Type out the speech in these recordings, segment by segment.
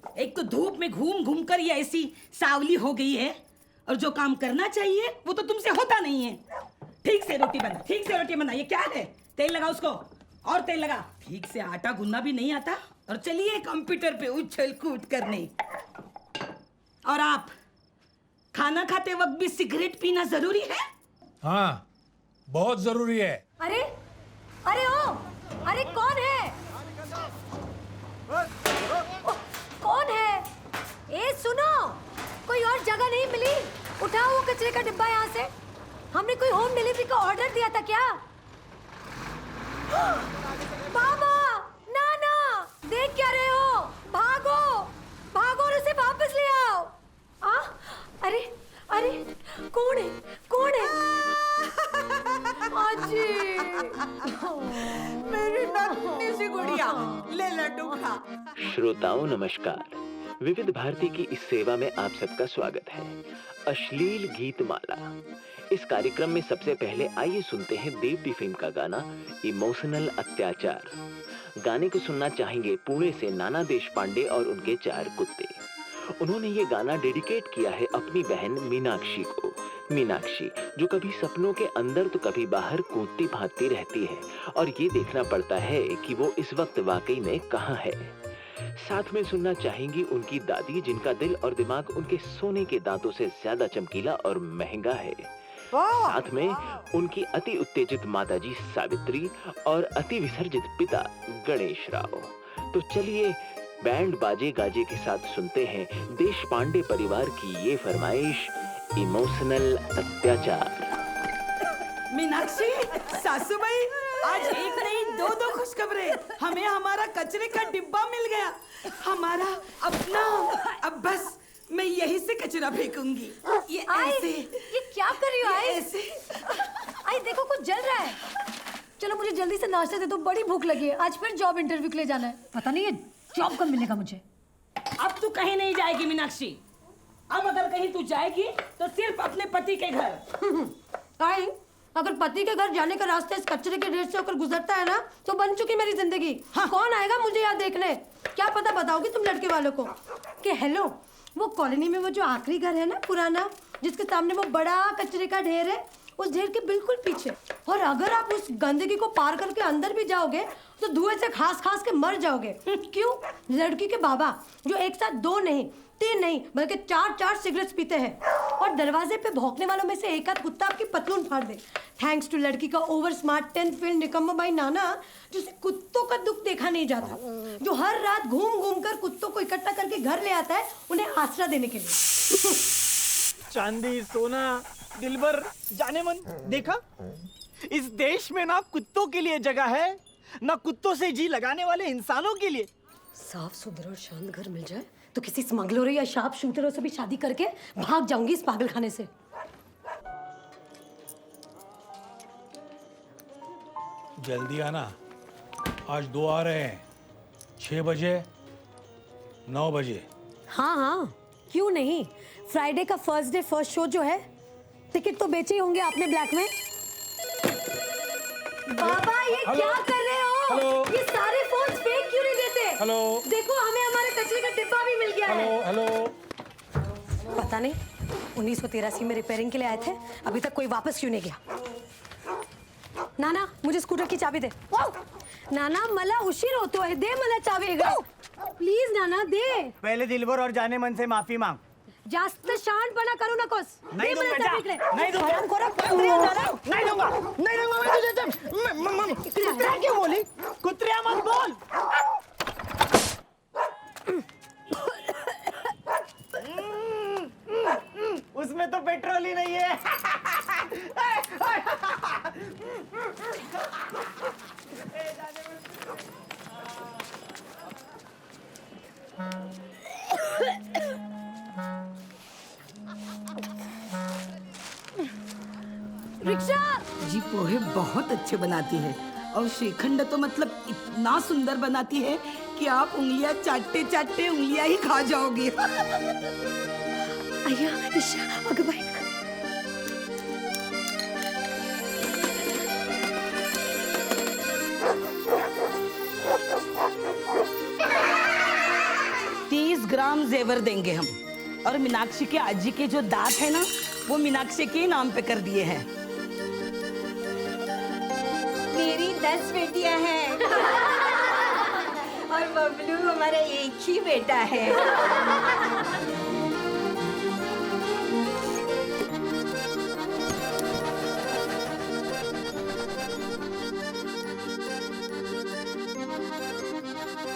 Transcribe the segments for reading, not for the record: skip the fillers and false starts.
एक तो धूप में घूम घूम कर ये ऐसी सावली हो गई है, और जो काम करना चाहिए वो तो तुमसे होता नहीं है। ठीक से रोटी बना, ठीक से रोटी बना। ये क्या है? तेल लगा उसको, और तेल लगा। ठीक से आटा गूंदना भी नहीं आता, और चलिए कंप्यूटर पे उछल कूद करने। और आप खाना खाते वक्त भी सिगरेट पीना जरूरी है? हाँ, बहुत जरूरी है। अरे अरे ओ, अरे कौन है? कौन है? ए सुनो, कोई और जगह नहीं मिली? उठाओ वो कचरे का डिब्बा यहाँ से। हमने कोई होम डिलीवरी का ऑर्डर दिया था क्या? बाबा, नाना, देख क्या रहे हो? भागो भागो और उसे वापस ले आओ। अरे अरे, कौन है? कौन है? आजी, मेरी नन्ही सी गुड़िया, ले लड्डू खा। श्रोताओं नमस्कार, विविध भारती की इस सेवा में आप सबका स्वागत है। अश्लील गीत माला। इस कार्यक्रम में सबसे पहले आइए सुनते हैं देवती फिल्म का गाना इमोशनल अत्याचार। गाने को सुनना चाहेंगे पुणे से नाना देशपांडे और उनके 4 कुत्ते। उन्होंने ये गाना डेडिकेट किया है अपनी बहन मीनाक्षी को। मीनाक्षी जो कभी सपनों के अंदर तो कभी बाहर कूदती भागती रहती है, और ये देखना पड़ता है कि वो इस वक्त वाकई में कहाँ है। साथ में सुनना चाहेंगी उनकी दादी, जिनका दिल और दिमाग उनके सोने के दांतों से ज्यादा चमकीला और महंगा है। साथ में उनकी अति उत्तेजित माताजी सावित्री और अति विसर्जित पिता गणेश राव। तो चलिए बैंड बाजे गाजे के साथ सुनते हैं देशपांडे परिवार की ये फरमाइश, इमोशनल अत्याचार। मीनाक्षी, सासूबाई, आज एक नहीं दो खुशखबरें। हमें हमारा कचरे का डिब्बा मिल गया, हमारा अपना। अब बस मैं यहीं से कचरा फेंकूंगी। ये ऐसे। ये क्या कर रही हो? ऐसे। आई देखो, कुछ जल रहा है। चलो मुझे जल्दी से नाश्ता दे दो, बड़ी भूख लगी है। आज फिर जॉब इंटरव्यू के लिए जाना है। पता नहीं ये जॉब कब मिलेगा मुझे। अब तू कहीं नहीं जाएगी मीनाक्षी। अब अगर कहीं तू जाएगी तो सिर्फ अपने पति के घर। आई, अगर पति के घर जाने का रास्ता इस कचरे के ढेर से होकर गुजरता है ना, तो बन चुकी मेरी जिंदगी। हाँ। कौन आएगा मुझे यहाँ देखने? क्या पता बताओगी तुम लड़के वालों को कि हेलो, वो कॉलोनी में वो जो आखिरी घर है ना पुराना, जिसके सामने वो बड़ा कचरे का ढेर है, उस ढेर के बिल्कुल पीछे। और अगर आप उस गंदगी को पार करके अंदर भी जाओगे तो धुएं से खास खास के मर जाओगे। क्यों? लड़की के बाबा जो एक साथ 2 नहीं 3 नहीं बल्कि 4 सिगरेट्स पीते हैं, और दरवाजे पे भौंकने वालों में से एक आध कुत्ता आपकी पतलून फाड़ दे। थैंक्स टू लड़की का ओवर स्मार्ट 10th फेल निकम्मा भाई नाना, जिसे कुत्तों का दुख देखा नहीं जाता, जो हर रात घूम घूम कर कुत्तों को इकट्ठा करके घर ले आता है उन्हें आसरा देने के लिए। चांदी, सोना, दिलबर, जाने मन, देखा इस देश में ना कुत्तों के लिए जगह है, ना कुत्तों से जी लगाने वाले इंसानों के लिए। साफ सुथरा और शांत घर मिल जाए तो किसी स्मगलर या शार्प शूटरों से भी शादी करके भाग जाऊंगी इस पागलखाने से। जल्दी आना, आज 2 आ रहे हैं, 6 बजे 9 बजे। हाँ हाँ, क्यों नहीं। फ्राइडे का फर्स्ट डे फर्स्ट शो जो है, टिकट तो बेचे ही होंगे आपने ब्लैक में। बाबा ये क्या कर रहे हो? हेलो। ये सारे फोन फेक क्यों नहीं देते? हेलो। देखो हमें हमारे कचरे का डिब्बा भी मिल गया है। हेलो। पता नहीं 1983 में रिपेयरिंग के लिए आए थे, अभी तक कोई वापस क्यों नहीं गया। नाना मुझे स्कूटर की चाबी दे। नाना मला उशीर होतोय, दे मला चाबी प्लीज नाना दे। पहले दिलबर और जाने मन से माफी मांग। जास्त शहाणपणा करू नकोस। नहीं दूंगा, जा। नहीं दूंगा। नहीं दूंगा मैं तुझे। कुत्रिया क्यों बोली? कुत्रिया मत बोल। उसमें तो पेट्रोल ही नहीं है। रिक्शा जी पोहे बहुत अच्छे बनाती है, और श्रीखंड तो मतलब इतना सुंदर बनाती है कि आप उंगलियां चाटते चाटते उंगलियां ही खा जाओगे। अय्या ईशा, अगं बाई। ग्राम जेवर देंगे हम। और मीनाक्षी के आजी के जो दांत है ना, वो मीनाक्षी के नाम पे कर दिए हैं। मेरी 10 बेटियां हैं और बबलू हमारा एक ही बेटा है।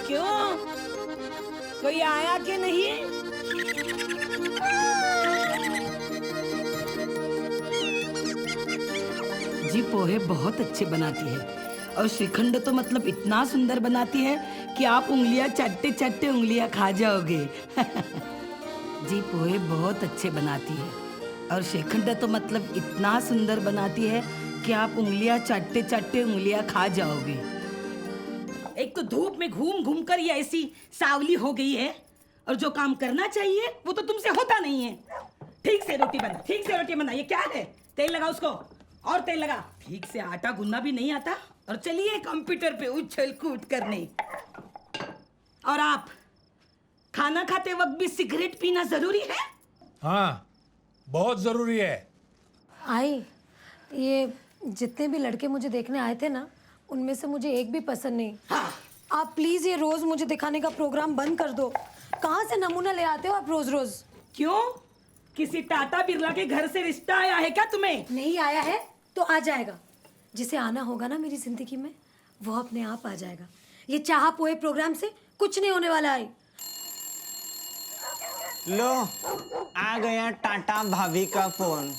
क्यों, कोई आया कि नहीं? जी पोहे बहुत अच्छे बनाती है, और श्रीखंड तो मतलब इतना सुंदर बनाती है कि आप उंगलियां चट्टे चट्टे उंगलियां खा जाओगे। जी पोहे बहुत अच्छे बनाती है, और श्रीखंड तो मतलब इतना सुंदर बनाती है कि आप उंगलियां चट्टे चट्टे उंगलियां खा जाओगे। एक तो धूप में घूम घूम कर ये ऐसी सावली हो गई है, और जो काम करना चाहिए वो तो तुमसे होता नहीं है। ठीक से रोटी बना, ठीक से रोटी बना। ये क्या है? तेल लगा उसको, और तेल लगा। ठीक से आटा गूंदना भी नहीं आता, और चलिए कंप्यूटर पे उछल कूद करने। और आप खाना खाते वक्त भी सिगरेट पीना जरूरी है? हाँ, बहुत जरूरी है। आई, ये जितने भी लड़के मुझे देखने आए थे ना, उनमें से मुझे एक भी पसंद नहीं। हाँ। आप प्लीज ये रोज मुझे दिखाने का प्रोग्राम बंद कर दो। कहाँ से नमूना ले आते हो आप रोज रोज? क्यों, किसी टाटा बिरला के घर से रिश्ता आया है क्या तुम्हें? नहीं आया है तो आ जाएगा। जिसे आना होगा ना मेरी जिंदगी में, वो अपने आप आ जाएगा। ये चाह पोए प्रोग्राम से कुछ नहीं होने वाला है। लो, आ गया टाटा भाभी का फोन।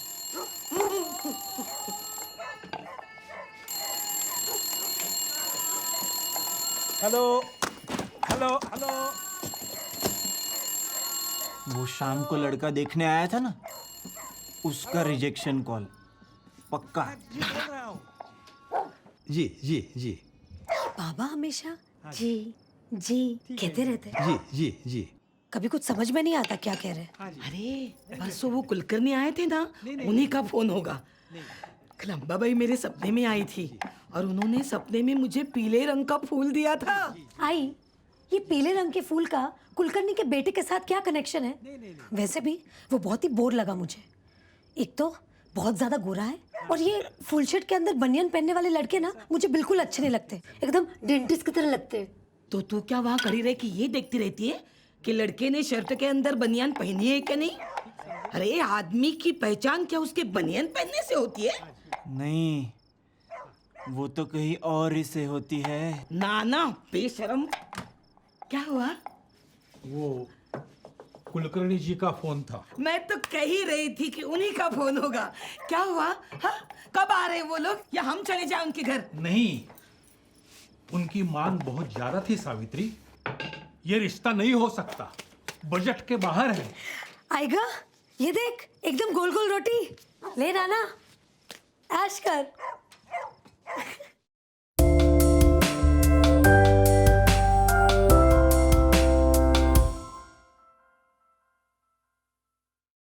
Hello hello hello. वो शाम को लड़का देखने आया था ना, उसका रिजेक्शन कॉल पक्का। जी जी जी बाबा हमेशा जी जी कहते रहते हैं। जी जी जी। कभी कुछ समझ में नहीं आता क्या कह रहे हैं। अरे परसों वो कुलकर्णी आए थे ना, उन्हीं का फोन होगा। खलम्बा बाई मेरे सपने में आई थी, और उन्होंने सपने में मुझे पीले रंग का फूल दिया था। आई, ये पीले रंग के फूल का कुलकर्णी के बेटे के साथ क्या कनेक्शन है? वैसे भी वो बहुत ही बोर लगा मुझे। एक तो बहुत ज्यादा गोरा है, और ये फुल शर्ट के अंदर बनियान पहनने वाले लड़के ना मुझे बिल्कुल अच्छे नहीं लगते। एकदम डेंटिस्ट की तरह लगते हैं। तो तू क्या वहाँ खड़ी रह के ये देखती रहती है कि लड़के ने शर्ट के अंदर बनियान पहनी है कि नहीं? अरे आदमी की पहचान क्या उसके बनियान पहनने से होती है? नहीं, वो तो कहीं और ही से होती है। ना ना बेशरम। क्या हुआ? वो कुलकर्णी जी का फोन था। मैं तो कह ही रही थी कि उन्हीं का फोन होगा। क्या हुआ? हाँ? कब आ रहे हैं वो लोग, या हम चले जाएं उनके घर? नहीं, उनकी मांग बहुत ज्यादा थी सावित्री। ये रिश्ता नहीं हो सकता, बजट के बाहर है। आएगा, ये देख एकदम गोल गोल रोटी ले राना, ऐश कर।